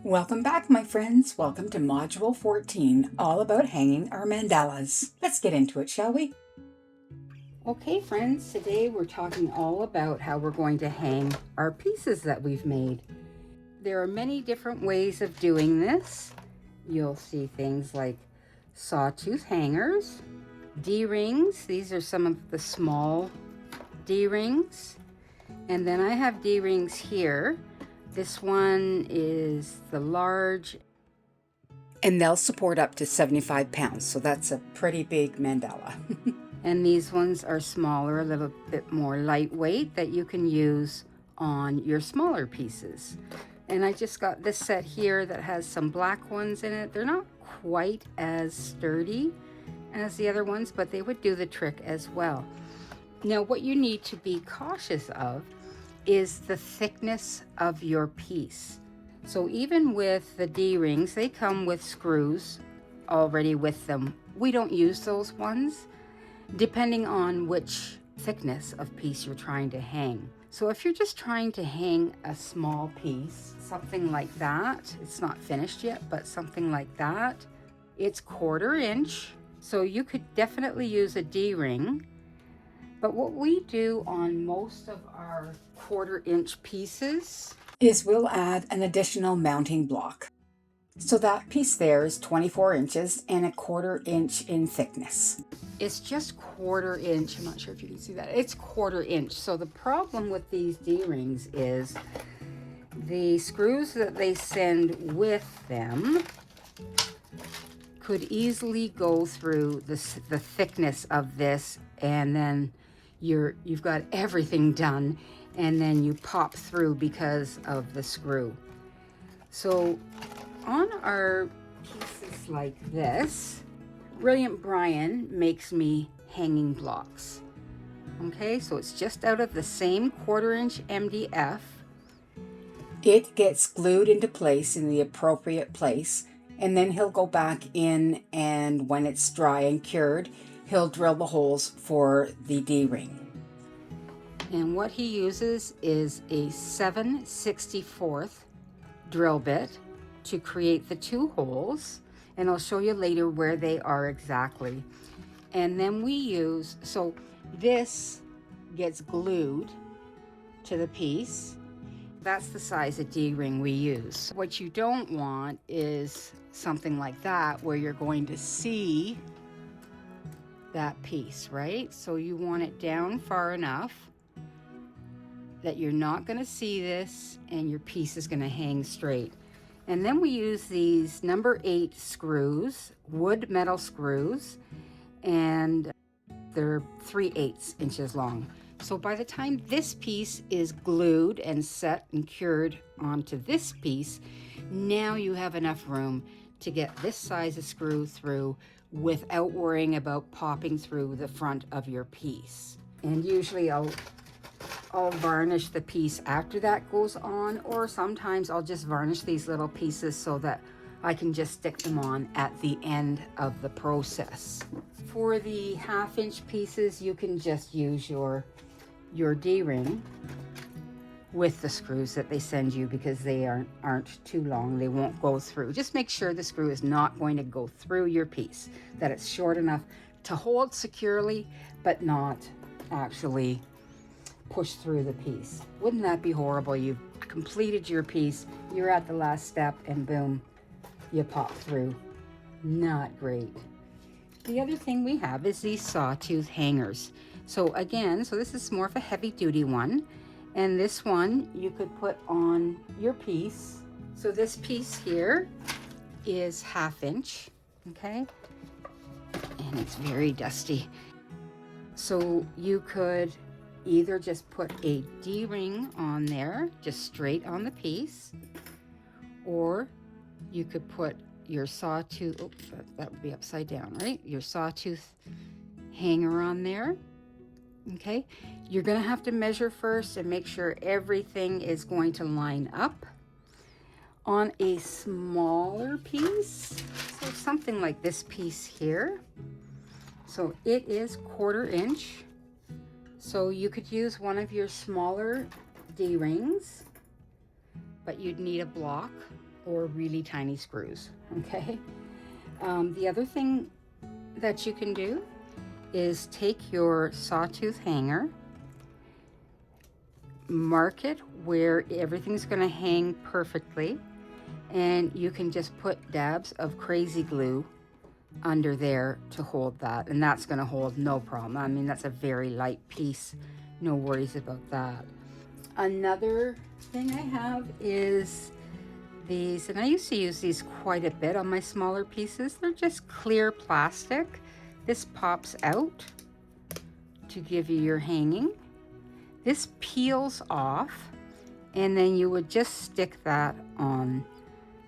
Welcome back, my friends. Welcome to Module 14, all about hanging our mandalas. Let's get into it, shall we? Okay, friends, today we're talking all about how we're going to hang our pieces that we've made. There are many different ways of doing this. You'll see things like sawtooth hangers, D-rings. These are some of the small D-rings. And then I have D-rings here. This one is the large. And they'll support up to 75 pounds, so that's a pretty big mandala. And these ones are smaller, a little bit more lightweight that you can use on your smaller pieces. And I just got this set here that has some black ones in it. They're not quite as sturdy as the other ones, but they would do the trick as well. Now, what you need to be cautious of is the thickness of your piece. So even with the D-rings, they come with screws already with them. We don't use those ones, depending on which thickness of piece you're trying to hang. So if you're just trying to hang a small piece, something like that, it's not finished yet, but something like that, it's 1/4 inch. So you could definitely use a D-ring. But what we do on most of our 1/4 inch pieces is we'll add an additional mounting block. So that piece there is 24 inches and 1/4 inch in thickness. It's just 1/4 inch. I'm not sure if you can see that. It's 1/4 inch. So the problem with these D-rings is the screws that they send with them could easily go through the thickness of this, and then you've got everything done, and then you pop through because of the screw. So on our pieces like this, Brilliant Brian makes me hanging blocks. Okay, so it's just out of the same 1/4 inch MDF. It gets glued into place in the appropriate place, and then he'll go back in, and when it's dry and cured, he'll drill the holes for the D-ring. And what he uses is a 7/64 drill bit to create the 2 holes, and I'll show you later where they are exactly. And then we use, so this gets glued to the piece. That's the size of D-ring we use. What you don't want is something like that where you're going to see that piece, right? So you want it down far enough that you're not going to see this and your piece is going to hang straight. And then we use these number 8 screws, wood metal screws, and they're 3/8 inches long. So by the time this piece is glued and set and cured onto this piece, now you have enough room to get this size of screw through without worrying about popping through the front of your piece. And usually I'll varnish the piece after that goes on, or sometimes I'll just varnish these little pieces so that I can just stick them on at the end of the process. For the 1/2 inch pieces, you can just use your D-ring with the screws that they send you, because they aren't too long. They won't go through. Just make sure the screw is not going to go through your piece, that it's short enough to hold securely, but not actually push through the piece. Wouldn't that be horrible? You've completed your piece, you're at the last step, and boom, you pop through. Not great. The other thing we have is these sawtooth hangers. So again, so this is more of a heavy duty one, and this one you could put on your piece. So this piece here is 1/2 inch, okay? And it's very dusty. So you could either just put a D-ring on there, just straight on the piece, or you could put your sawtooth, oops, that would be upside down, right? Your sawtooth hanger on there. Okay, you're going to have to measure first and make sure everything is going to line up. On a smaller piece, so something like this piece here, so it is 1/4 inch. So you could use one of your smaller D-rings, but you'd need a block or really tiny screws, okay? The other thing that you can do is take your sawtooth hanger, mark it where everything's going to hang perfectly, and you can just put dabs of crazy glue under there to hold that, and that's going to hold no problem. I mean, that's a very light piece, no worries about that. Another thing I have is these, and I used to use these quite a bit on my smaller pieces. They're just clear plastic. This pops out to give you your hanging. This peels off, and then you would just stick that on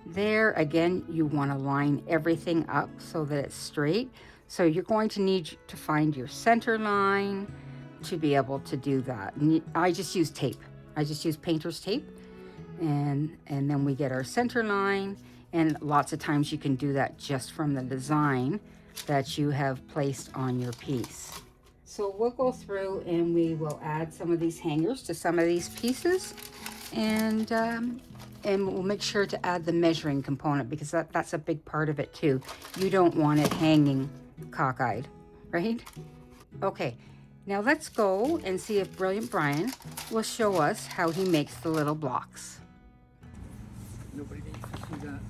there. Again, you want to line everything up so that it's straight. So you're going to need to find your center line to be able to do that. And I just use tape. I just use painter's tape, and then we get our center line. And lots of times you can do that just from the design that you have placed on your piece. So we'll go through and we will add some of these hangers to some of these pieces, and we'll make sure to add the measuring component, because that's a big part of it too. You don't want it hanging cockeyed, right? Okay, now let's go and see if Brilliant Brian will show us how he makes the little blocks. Nobody needs to see that.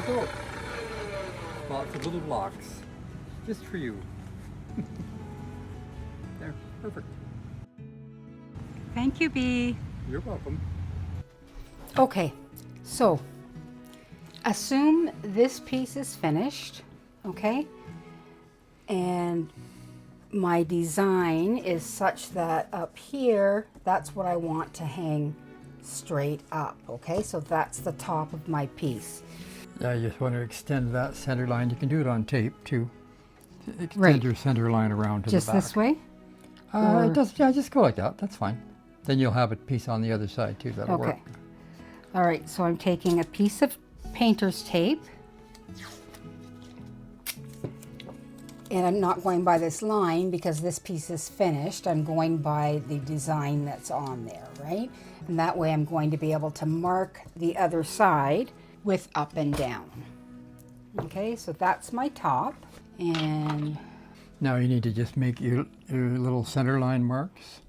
So, lots of little blocks, just for you. There, perfect. Thank you, Bee. You're welcome. Okay, so assume this piece is finished, okay? And my design is such that up here, that's what I want to hang straight up, okay? So that's the top of my piece. Yeah, you just want to extend that center line. You can do it on tape too. Extend Right. your center line around to Just the back. this way? It does, yeah, just go like that. That's fine. Then you'll have a piece on the other side too. That'll work. Okay. All right, so I'm taking a piece of painter's tape, and I'm not going by this line because this piece is finished. I'm going by the design that's on there, right? And that way I'm going to be able to mark the other side with up and down. Okay, so that's my top. And Now you need to just make your little center line marks.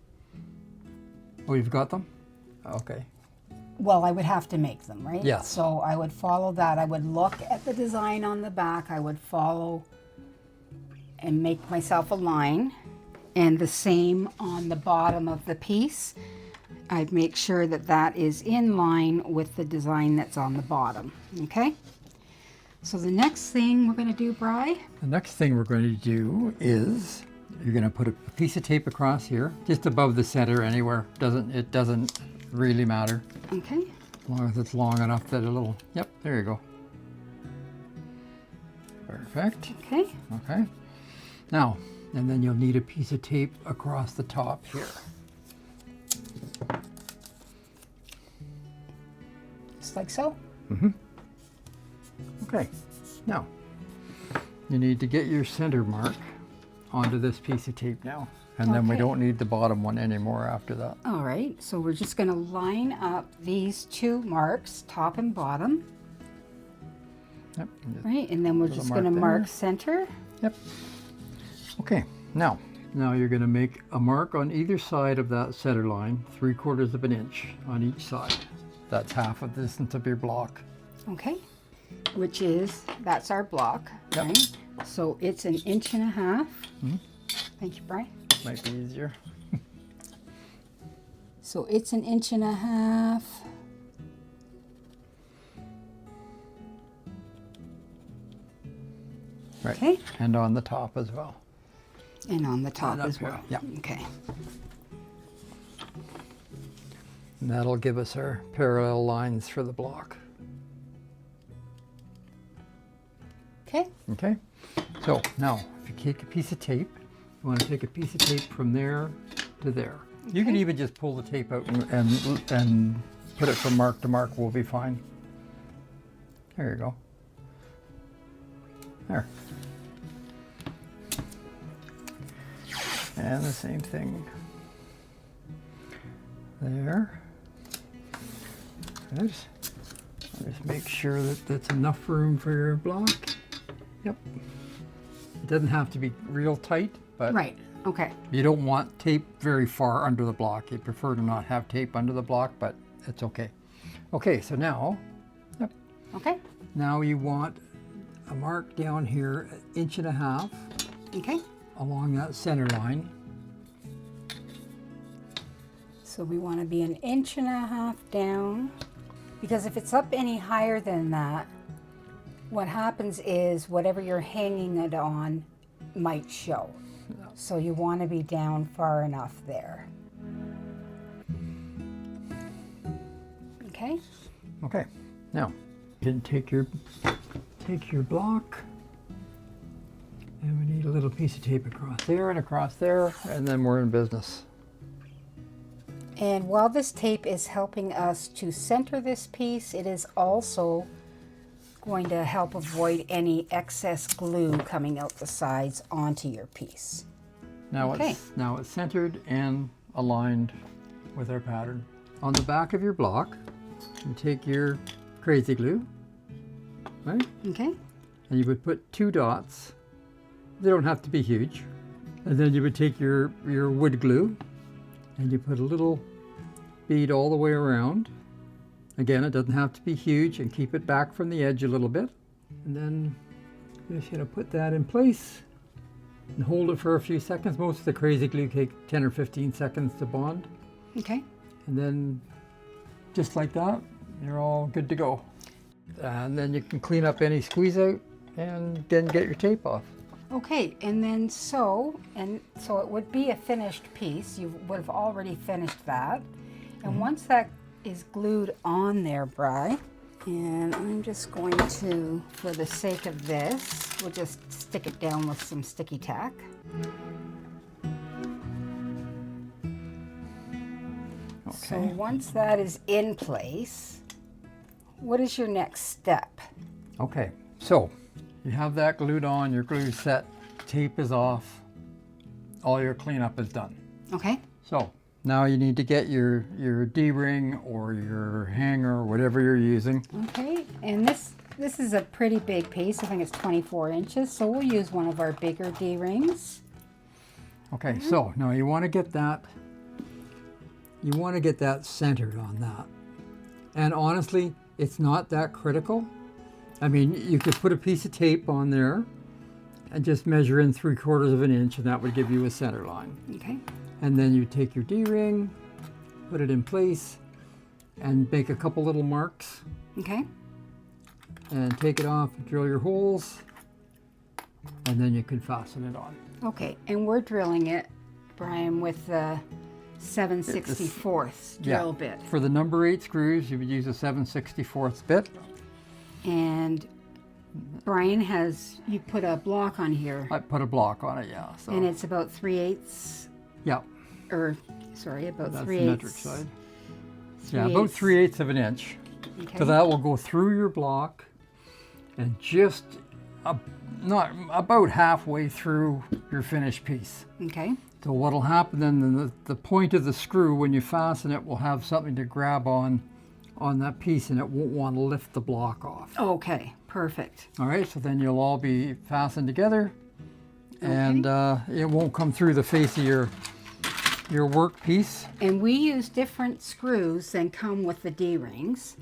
Oh, you've got them? Okay. well, I would have to make them, right? Yeah. So I would follow that. I would look at the design on the back. I would follow and make myself a line. And the same on the bottom of the piece. I'd make sure that that is in line with the design that's on the bottom. Okay? So the next thing we're going to do, Bri? The next thing we're going to do is you're going to put a piece of tape across here, just above the center anywhere. It doesn't really matter. Okay. As long as it's long enough that it'll, yep, there you go. Perfect. Okay. Okay. Now, and then you'll need a piece of tape across the top here. just like so. Okay, now you need to get your center mark onto this piece of tape now. And then we Okay. don't need the bottom one anymore after that. All right, so we're just going to line up these two marks, top and bottom. Yep. And just Right, and then we're put a just mark going to there. mark center. Yep. Okay, now you're going to make a mark on either side of that center line, 3/4 of an inch on each side. That's half of the distance of your block. Okay, which is, that's our block. Yep. Right? So it's 1.5 inches. Thank you, Brian. Might be easier. So it's 1.5 inches. Right. Okay. And on the top as well. And on the top And up as here, well. yeah. Okay. And that'll give us our parallel lines for the block. Okay. Okay. So now, if you take a piece of tape, you want to take a piece of tape from there to there. You can Okay. even just pull the tape out and put it from mark to mark. We'll be fine. There you go. There. And the same thing there. Good. Just make sure that that's enough room for your block. Yep. It doesn't have to be real tight, but Right. Okay. you don't want tape very far under the block. You prefer to not have tape under the block, but it's okay. Okay, so now, yep. Okay. Now you want a mark down here, 1.5 inches Okay. along that center line. So we want to be 1.5 inches down, because if it's up any higher than that, what happens is whatever you're hanging it on might show. So you want to be down far enough there. Okay. Okay, now you can take your block, and we need a little piece of tape across there, and then we're in business. And while this tape is helping us to center this piece, it is also going to help avoid any excess glue coming out the sides onto your piece. Now Okay. it's centered and aligned with our pattern. On the back of your block, you take your crazy glue, right? Okay. And you would put 2 dots. They don't have to be huge. And then you would take your wood glue and you put a little bead all the way around. Again, it doesn't have to be huge, and keep it back from the edge a little bit. And then you're just going to put that in place and hold it for a few seconds. Most of the crazy glue take 10 or 15 seconds to bond. Okay. And then just like that, you're all good to go. And then you can clean up any squeeze out and then get your tape off. Okay, and then so it would be a finished piece. You would have already finished that. And once that is glued on there, Bri, and I'm just going to, for the sake of this, we'll just stick it down with some sticky tack. So Okay. once that is in place, what is your next step? Okay, so you have that glued on, your glue set, tape is off, all your cleanup is done. Okay. So now you need to get your D-ring or your hanger, whatever you're using. Okay, and this is a pretty big piece. I think it's 24 inches, so we'll use one of our bigger D-rings. Okay, so now you want to get that centered on that. And honestly, it's not that critical. I mean, you could put a piece of tape on there and just measure in 3/4 of an inch, and that would give you a center line. Okay. And then you take your D-ring, put it in place, and make a couple little marks, Okay. and take it off, drill your holes, and then you can fasten it on. Okay, and we're drilling it, Brian, with the 7/64 drill bit. For the number 8 screws, you would use a 7/64 bit. And Brian you put a block on here, I put a block on it, yeah. So and it's about 3/8, yeah, or sorry, about that's the 3/8. metric side. Yeah, about 3/8 of an inch. Okay. So that will go through your block and just not about halfway through your finished piece. Okay. So what'll happen then, the point of the screw, when you fasten it, will have something to grab on that piece, and it won't want to lift the block off. Okay, perfect. All right, so then you'll all be fastened together, and it won't come through the face of your work piece. And we use different screws than come with the D-rings.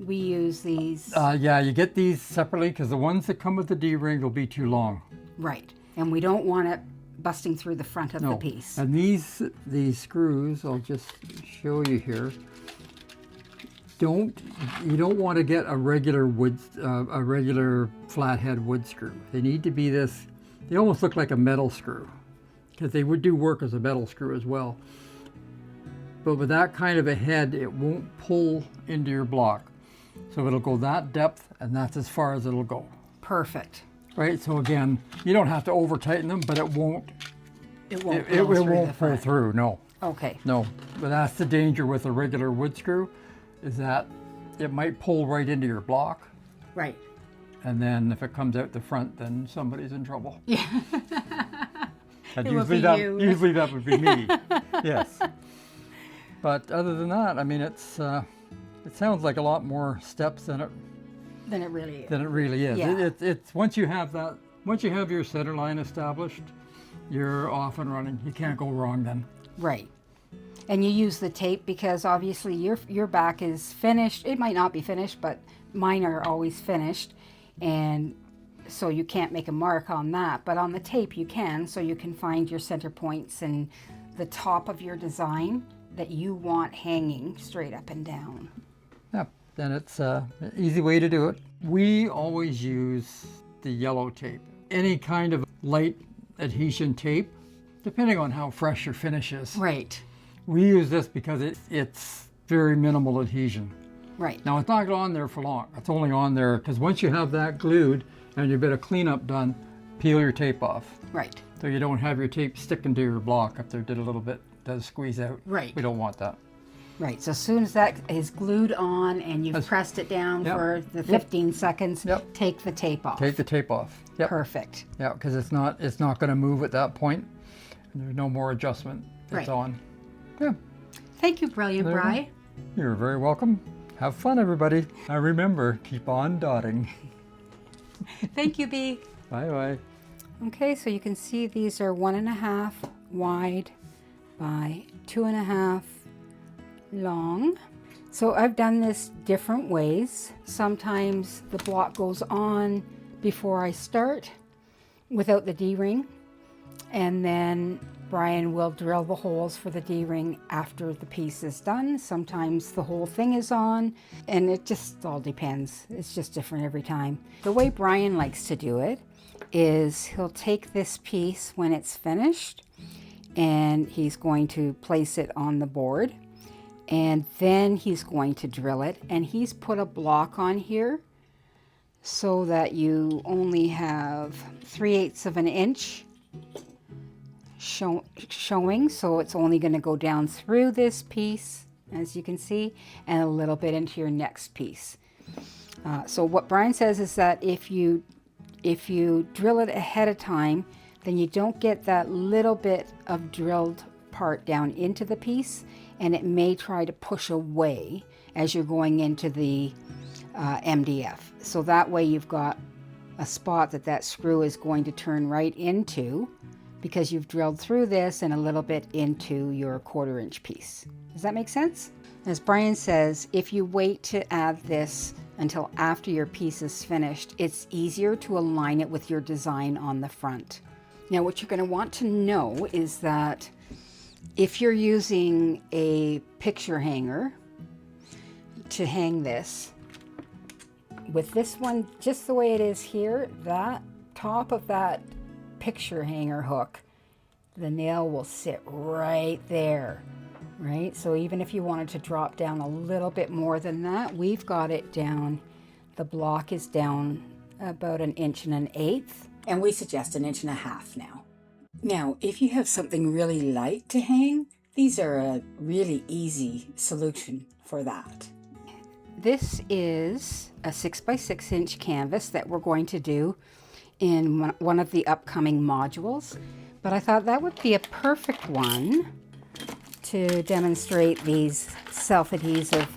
We use these. Yeah, you get these separately because the ones that come with the D-ring will be too long. Right, and we don't want it busting through the front of the piece. And these screws, I'll just show you here. You don't want to get a regular flathead wood screw. They need to be this. They almost look like a metal screw because they would do work as a metal screw as well. But with that kind of a head, it won't pull into your block. So it'll go that depth, and that's as far as it'll go. Perfect. Right, so again, you don't have to over tighten them, but it won't pull through, no. Okay. No, but that's the danger with a regular wood screw, is that it might pull right into your block. Right. And then if it comes out the front, then somebody's in trouble. Yeah. And usually that would be me, yes. But other than that, I mean, it sounds like a lot more steps than it really is. Yeah. It's once you have your center line established, you're off and running. You can't go wrong then. Right. And you use the tape because obviously your back is finished. It might not be finished, but mine are always finished, and so you can't make a mark on that. But on the tape you can, so you can find your center points and the top of your design that you want hanging straight up and down. Yeah, then it's an easy way to do it. We always use the yellow tape. Any kind of light adhesion tape, depending on how fresh your finish is. Right. We use this because it's very minimal adhesion. Right. Now it's not on there for long. It's only on there because once you have that glued and your bit of cleanup done, peel your tape off. Right. So you don't have your tape sticking to your block if there did a little bit, does squeeze out. Right. We don't want that. Right, so as soon as that is glued on and you've pressed it down for the 15 seconds, take the tape off. Take the tape off. Yep. Perfect. Yeah, because it's not going to move at that point. There's no more adjustment. It's on. Yeah. Thank you, Brilliant Bri. You're very welcome. Have fun, everybody. Now remember, keep on dotting. Thank you, Bee. Bye-bye. Okay, so you can see these are 1.5 wide by 2.5 long. So I've done this different ways. Sometimes the block goes on before I start without the D-ring, and then Brian will drill the holes for the D-ring after the piece is done. Sometimes the whole thing is on, and it just all depends. It's just different every time. The way Brian likes to do it is he'll take this piece when it's finished, and he's going to place it on the board, and then he's going to drill it, and he's put a block on here so that you only have 3/8 of an inch showing, so it's only going to go down through this piece, as you can see, and a little bit into your next piece. So what Brian says is that if you drill it ahead of time, then you don't get that little bit of drilled part down into the piece, and it may try to push away as you're going into the MDF. So that way you've got a spot that screw is going to turn right into, because you've drilled through this and a little bit into your 1/4 inch piece. Does that make sense? As Brian says, if you wait to add this until after your piece is finished, it's easier to align it with your design on the front. Now, what you're going to want to know is that if you're using a picture hanger to hang this, with this one just the way it is here, that top of that picture hanger hook, the nail will sit right there, right? So even if you wanted to drop down a little bit more than that, we've got it down. The block is down about 1 1/8 inches, and we suggest 1.5 inches now. Now, if you have something really light to hang, these are a really easy solution for that. This is a 6x6 canvas that we're going to do in one of the upcoming modules, but I thought that would be a perfect one to demonstrate these self-adhesive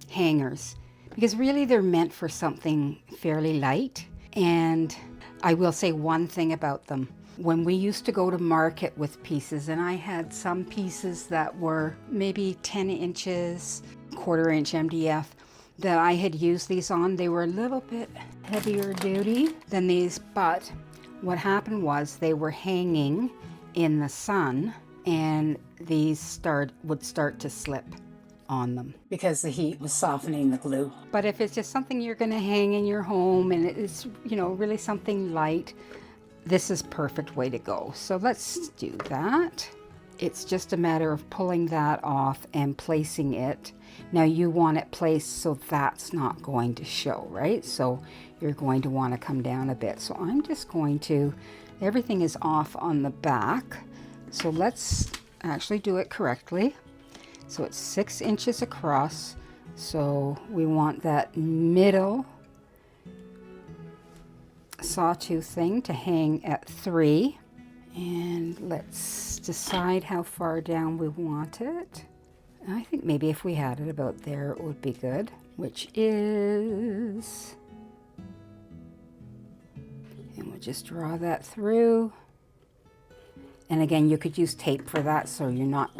hangers, because really they're meant for something fairly light. And I will say one thing about them. When we used to go to market with pieces, and I had some pieces that were maybe 10 inches, 1/4 inch MDF, that I had used these on, they were a little bit heavier duty than these, but what happened was they were hanging in the sun and these would start to slip on them because the heat was softening the glue. But if it's just something you're going to hang in your home and it's, you know, really something light, this is perfect way to go. So let's do that. It's just a matter of pulling that off and placing it. Now you want it placed so that's not going to show, right? So you're going to want to come down a bit. So I'm just going to, everything is off on the back. So let's actually do it correctly. So it's 6 inches across. So we want that middle sawtooth thing to hang at 3. And let's decide how far down we want it. I think maybe if we had it about there, it would be good, which is, and we'll just draw that through. And again, you could use tape for that so you're not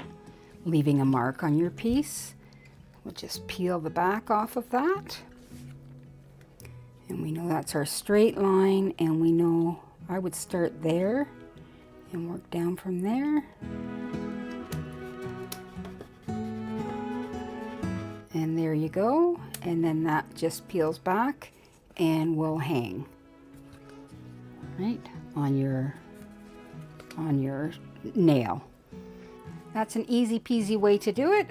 leaving a mark on your piece. We'll just peel the back off of that. And we know that's our straight line, and we know I would start there and work down from there. And there you go. And then that just peels back and will hang right on your nail. That's an easy peasy way to do it.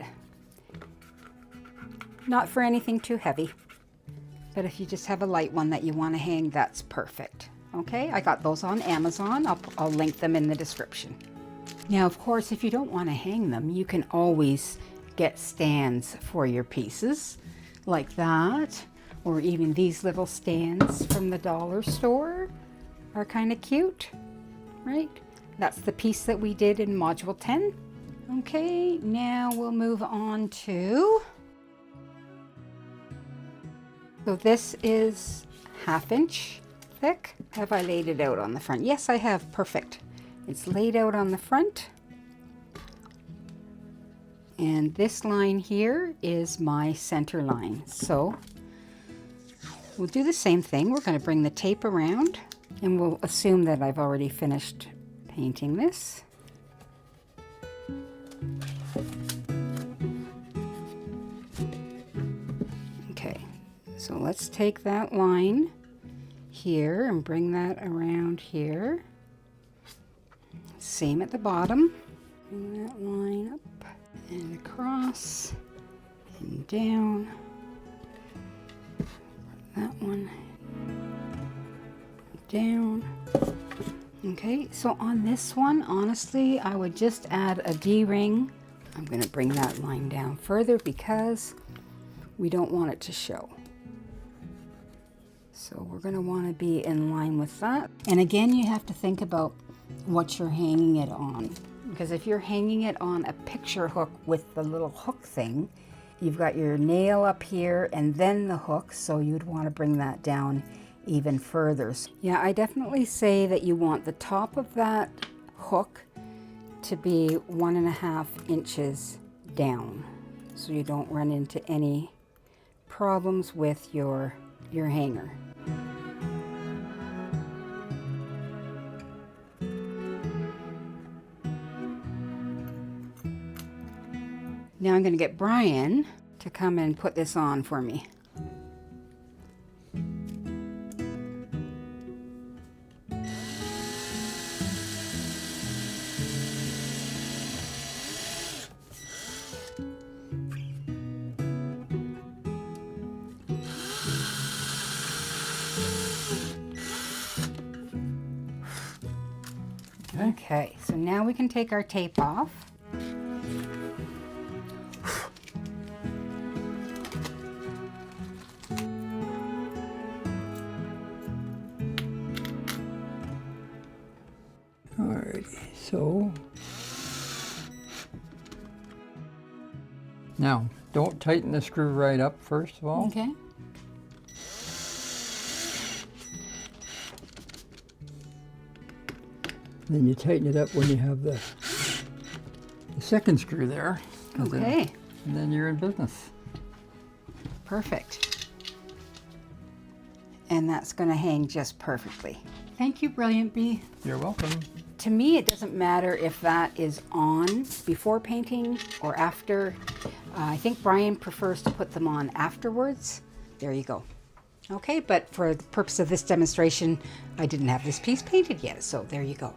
Not for anything too heavy. But if you just have a light one that you want to hang, that's perfect. Okay, I got those on Amazon. I'll link them in the description. Now, of course, if you don't want to hang them, you can always get stands for your pieces like that, or even these little stands from the dollar store are kind of cute, right? That's the piece that we did in module 10. Okay, now we'll move on to, so this is 1/2 inch thick. Have I laid it out on the front? Yes, I have. Perfect. It's laid out on the front. And this line here is my center line. So we'll do the same thing. We're going to bring the tape around and we'll assume that I've already finished painting this. Okay, so let's take that line here and bring that around here. Same at the bottom. Bring that line up and across and down. That one down. Okay, so on this one, honestly, I would just add a D-ring. I'm going to bring that line down further because we don't want it to show. So we're going to want to be in line with that. And again, you have to think about what you're hanging it on. Because if you're hanging it on a picture hook with the little hook thing, you've got your nail up here and then the hook, so you'd want to bring that down even further. Yeah, I definitely say that you want the top of that hook to be 1.5 inches down, so you don't run into any problems with your hanger. Now I'm going to get Brian to come and put this on for me. Okay, so now we can take our tape off. Alrighty, so now don't tighten the screw right up first of all. Okay. Then you tighten it up when you have the second screw there. Okay. And then you're in business. Perfect. And that's going to hang just perfectly. Thank you, Brilliant Bee. You're welcome. To me, it doesn't matter if that is on before painting or after. I think Brian prefers to put them on afterwards. There you go. Okay, but for the purpose of this demonstration, I didn't have this piece painted yet, so there you go.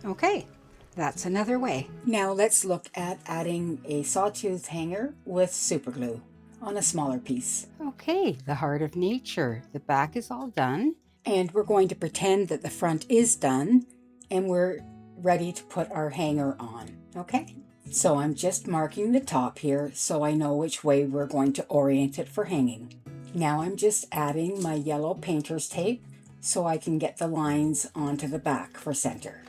Okay, that's another way. Now let's look at adding a sawtooth hanger with super glue on a smaller piece. Okay, the heart of nature. The back is all done. And we're going to pretend that the front is done and we're ready to put our hanger on, okay? So I'm just marking the top here so I know which way we're going to orient it for hanging. Now I'm just adding my yellow painter's tape so I can get the lines onto the back for center.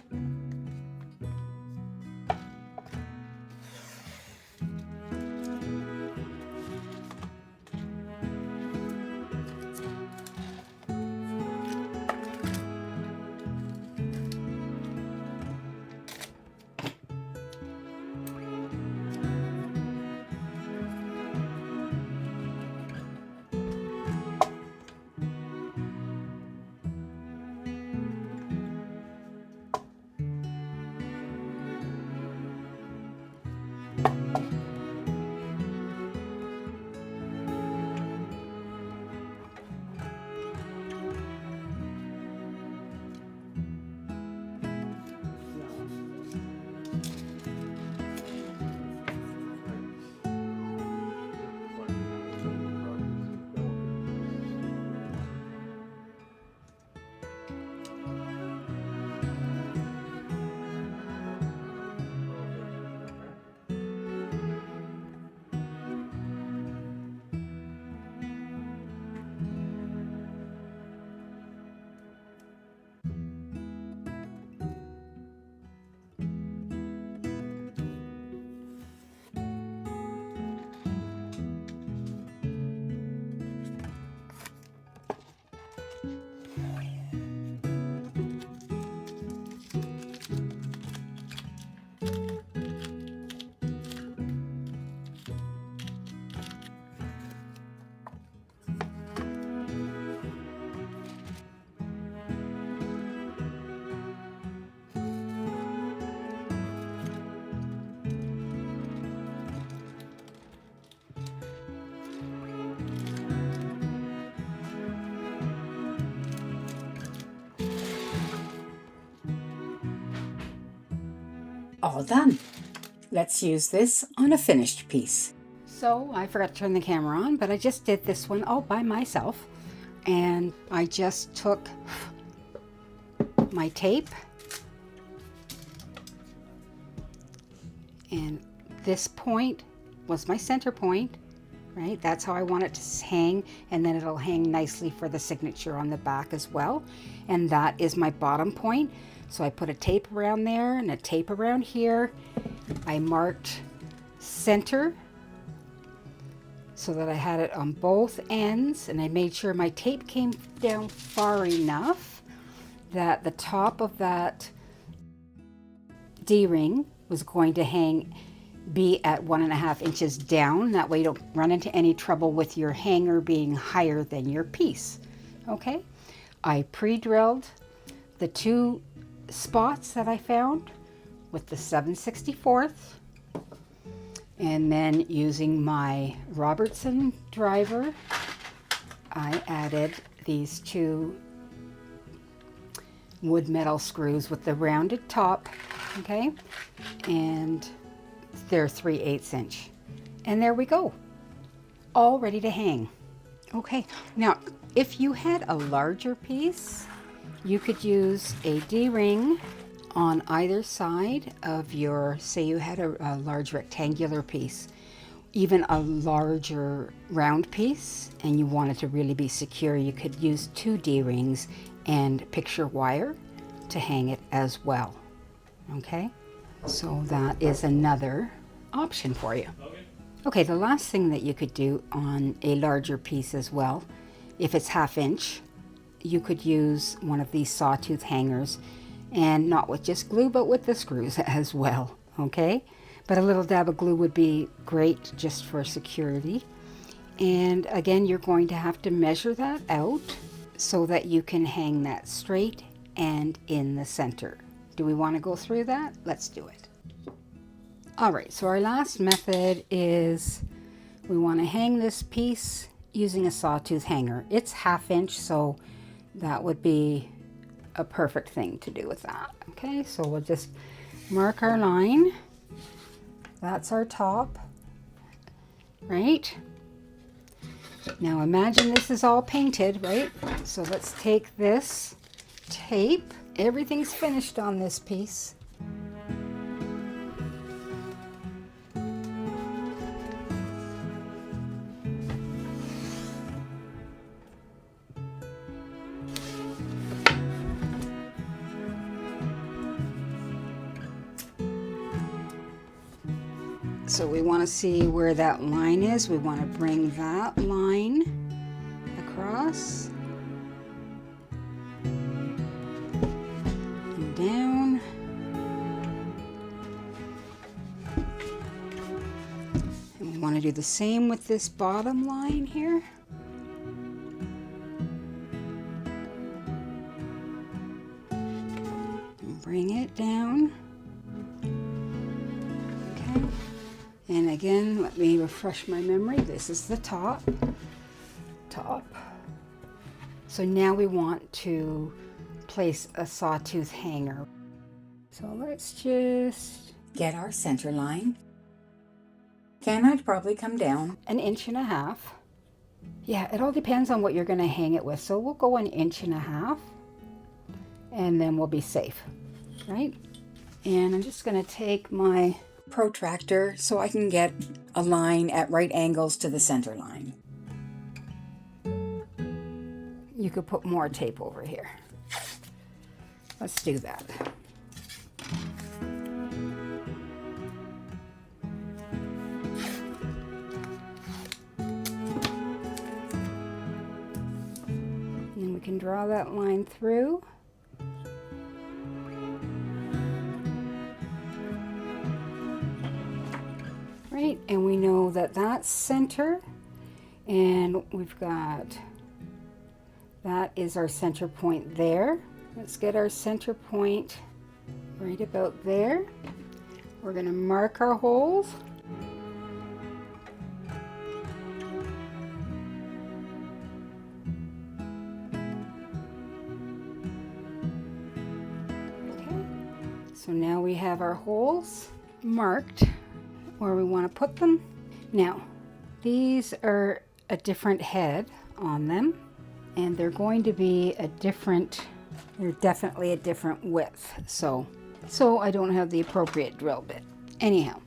All done. Let's use this on a finished piece. So I forgot to turn the camera on, but I just did this one all by myself. And I just took my tape and this point was my center point, right? That's how I want it to hang, and then it'll hang nicely for the signature on the back as well. And that is my bottom point. So I put a tape around there and a tape around here. I marked center so that I had it on both ends, and I made sure my tape came down far enough that the top of that D-ring was going to be at 1.5 inches down. That way you don't run into any trouble with your hanger being higher than your piece. Okay, I pre-drilled the 2 spots that I found with the 7/64, and then using my Robertson driver I added these 2 wood metal screws with the rounded top, okay, and they're 3/8 inch, and there we go, all ready to hang. Okay, now if you had a larger piece, you could use a D-ring on either side of your, say you had a large rectangular piece, even a larger round piece, and you wanted to really be secure, you could use 2 D-rings and picture wire to hang it as well. Okay, so that is another option for you. Okay, the last thing that you could do on a larger piece as well, if it's 1/2 inch, you could use one of these sawtooth hangers, and not with just glue, but with the screws as well. Okay, but a little dab of glue would be great just for security. And again, you're going to have to measure that out so that you can hang that straight and in the center. Do we want to go through that? Let's do it. All right, so our last method is we want to hang this piece using a sawtooth hanger. It's 1/2 inch, so that would be a perfect thing to do with that. Okay, so we'll just mark our line. That's our top, right? Now imagine this is all painted, right? So let's take this tape. Everything's finished on this piece. So we want to see where that line is. We want to bring that line across and down. And we want to do the same with this bottom line here. And bring it down. And again, let me refresh my memory. This is the top. So now we want to place a sawtooth hanger. So let's just Get our center line. Can I probably come down? 1.5 inches. Yeah, it all depends on what you're going to hang it with. So we'll go 1.5 inches, and then we'll be safe, right? And I'm just going to take my Protractor so I can get a line at right angles to the center line. You could put more tape over here. Let's do that. And then we can draw that line through. Right, and we know that that's center, and we've got, that is our center point there. Let's get our center point right about there. We're going to mark our holes. Okay, so now we have our holes marked where we want to put them. Now, these are a different head on them, and they're going to be a different, they're definitely a different width. So I don't have the appropriate drill bit. Anyhow,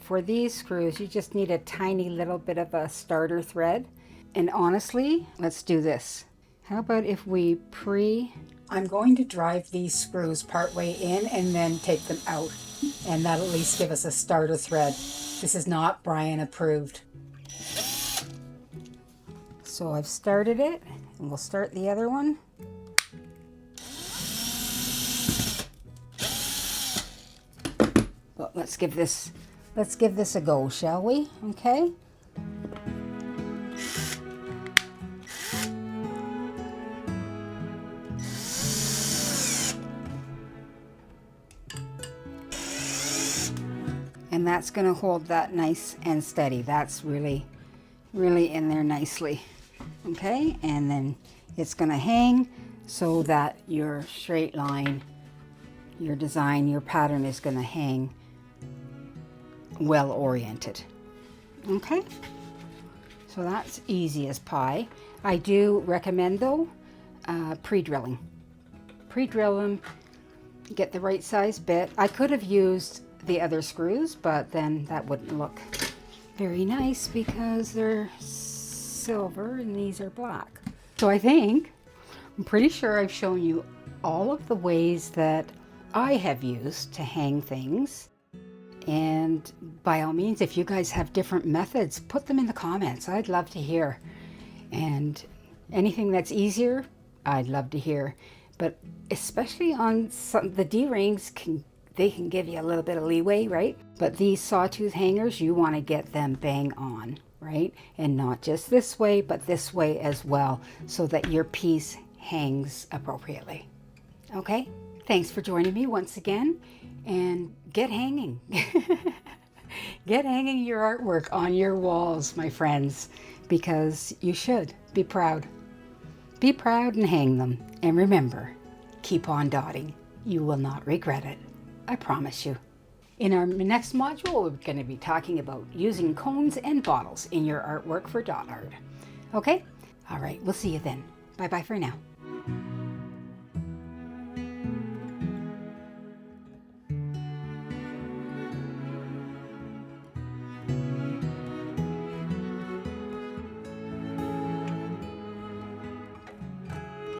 for these screws, you just need a tiny little bit of a starter thread. And honestly, let's do this. How about if we I'm going to drive these screws partway in and then take them out. And that'll at least give us a starter thread. This is not Brian approved. So I've started it, and we'll start the other one. But let's give this a go, shall we? Okay. And that's going to hold that nice and steady. That's really in there nicely. Okay, and then it's going to hang so that your straight line, your design, your pattern is going to hang well oriented. Okay, so that's easy as pie. I do recommend though pre-drilling. Pre-drill them, get the right size bit. I could have used the other screws, but then that wouldn't look very nice because they're silver and these are black. So I'm pretty sure I've shown you all of the ways that I have used to hang things. And by all means, if you guys have different methods, put them in the comments. I'd love to hear. And anything that's easier, I'd love to hear. But especially on the D-rings, they can give you a little bit of leeway, right? But these sawtooth hangers, you want to get them bang on, right? And not just this way, but this way as well, so that your piece hangs appropriately. Okay? Thanks for joining me once again, and get hanging. Get hanging your artwork on your walls, my friends, because you should be proud. Be proud and hang them. And remember, keep on dotting. You will not regret it. I promise you. In our next module, we're going to be talking about using cones and bottles in your artwork for dot art. Okay? All right, we'll see you then. Bye-bye for now.